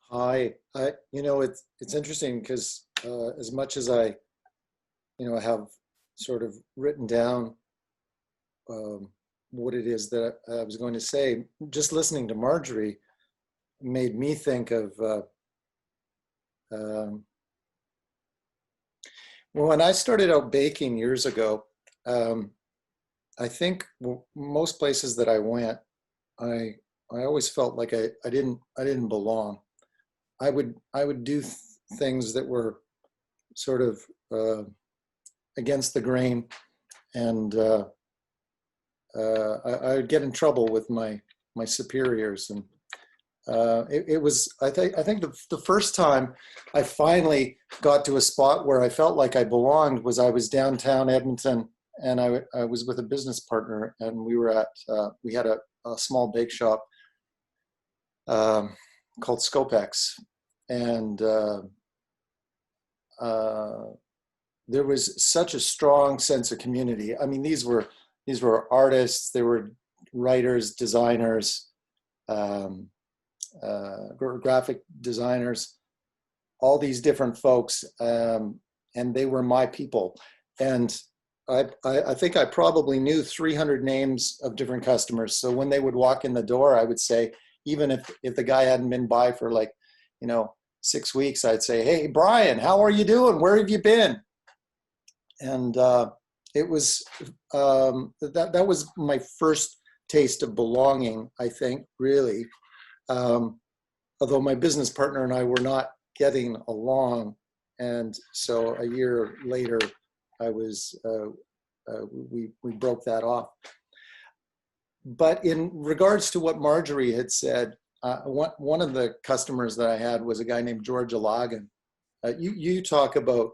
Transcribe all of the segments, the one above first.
Hi. It's interesting because as much as I, have sort of written down um, what it is that I was going to say, just listening to Marjorie made me think of um, when I started out baking years ago. Um, I think most places that I went, I I always felt like I didn't belong. I would do things that were sort of uh, against the grain, and I would get in trouble with my superiors, and it was I think the first time I finally got to a spot where I felt like I belonged was I was downtown Edmonton, and I was with a business partner, and we had a small bake shop um, called Scopex, and uh, there was such a strong sense of community. I mean, these were artists, they were writers, designers, um, graphic designers, all these different folks, and they were my people. And I think I probably knew 300 names of different customers. So when they would walk in the door, I would say, even if the guy hadn't been by for like, you know, 6 weeks, I'd say, "Hey, Brian, how are you doing? Where have you been?" And it was that was my first taste of belonging, I think, really. Um, Although my business partner and I were not getting along, and so a year later, I was we broke that off. But in regards to what Marjorie had said, one of the customers that I had was a guy named George Alagan. You talk about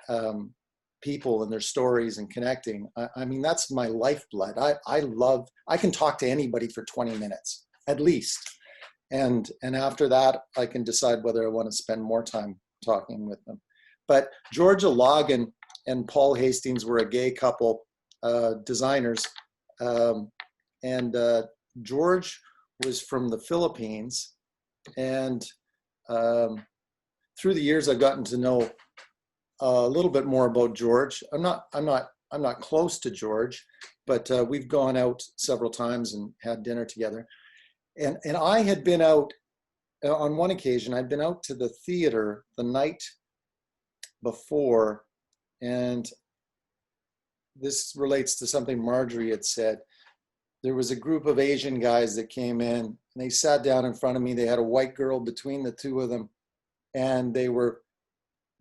um, people and their stories and connecting. I mean, that's my lifeblood. I can talk to anybody for 20 minutes at least. And after that, I can decide whether I want to spend more time talking with them. But Georgia Logan and Paul Hastings were a gay couple, designers, um, and George was from the Philippines. And um, through the years, I've gotten to know a little bit more about George. I'm not close to George, but we've gone out several times and had dinner together. And I had been out on one occasion. I'd been out to the theater the night before, and this relates to something Marjorie had said. There was a group of Asian guys that came in, and they sat down in front of me. They had a white girl between the two of them, and they were,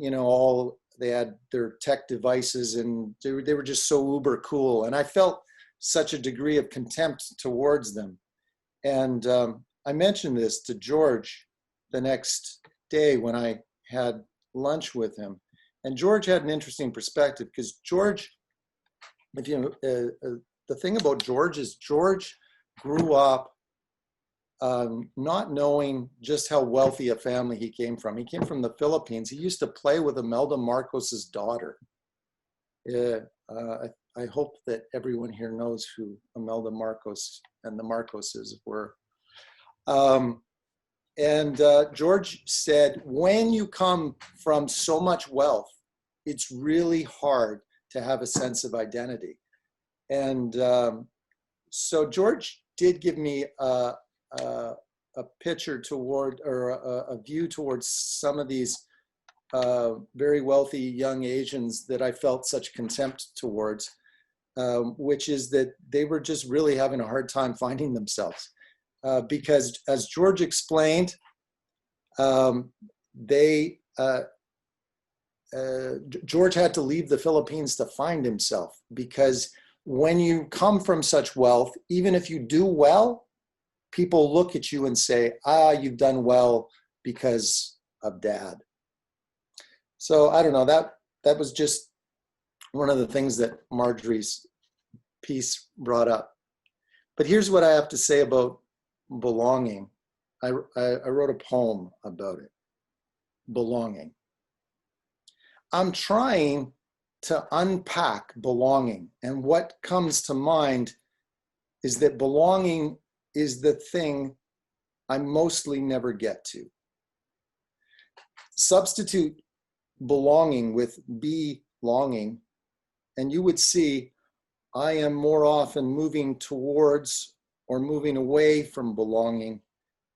all they had their tech devices, and they were just so uber cool. And I felt such a degree of contempt towards them. And I mentioned this to George the next day when I had lunch with him. And George had an interesting perspective because George, if you know, the thing about George is George grew up not knowing just how wealthy a family he came from. He came from the Philippines. He used to play with Imelda Marcos's daughter. Yeah, I hope that everyone here knows who Imelda Marcos and the Marcoses were. Um, and George said, when you come from so much wealth, it's really hard to have a sense of identity. And so George did give me a picture toward, or a view towards some of these very wealthy young Asians that I felt such contempt towards, which is that they were just really having a hard time finding themselves. Because as George explained, they George had to leave the Philippines to find himself, because when you come from such wealth, even if you do well, people look at you and say, you've done well because of dad. So I don't know, that was just one of the things that Marjorie's piece brought up. But here's what I have to say about belonging. I wrote a poem about it, belonging. I'm trying to unpack belonging, and what comes to mind is that belonging is the thing I mostly never get to. substitute belonging with belonging, and you would see I am more often moving towards or moving away from belonging,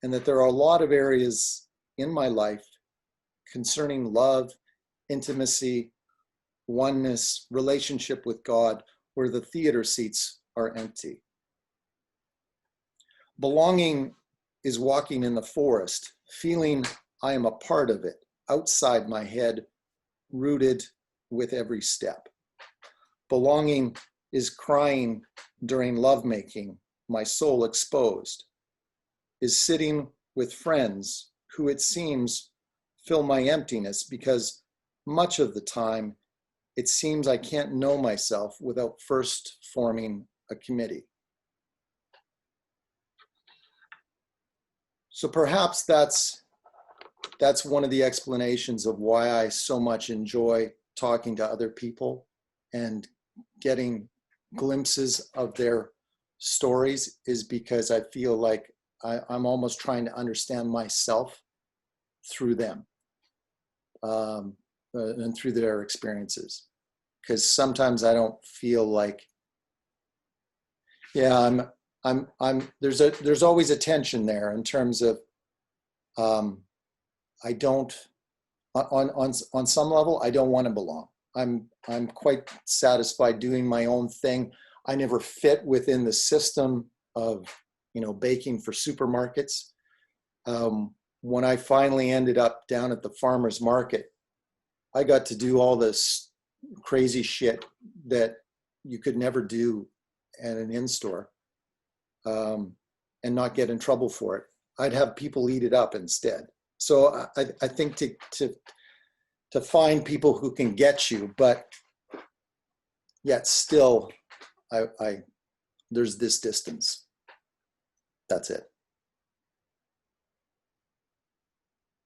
and that there are a lot of areas in my life concerning love, intimacy, oneness, relationship with God, where the theater seats are empty. Belonging is walking in the forest, feeling I am a part of it, outside my head, rooted with every step. Belonging is crying during lovemaking, my soul exposed, is sitting with friends who it seems fill my emptiness, because much of the time it seems I can't know myself without first forming a committee. So perhaps that's one of the explanations of why I so much enjoy talking to other people and getting glimpses of their stories, is because I feel like I'm almost trying to understand myself through them, and through their experiences. Because sometimes I don't feel like, yeah, there's always a tension there in terms of, I don't, on some level, I don't want to belong. I'm quite satisfied doing my own thing. I never fit within the system of, baking for supermarkets. When I finally ended up down at the farmer's market, I got to do all this crazy shit that you could never do at an in-store, and not get in trouble for it. I'd have people eat it up instead. So I think to find people who can get you, but yet still, there's this distance. That's it.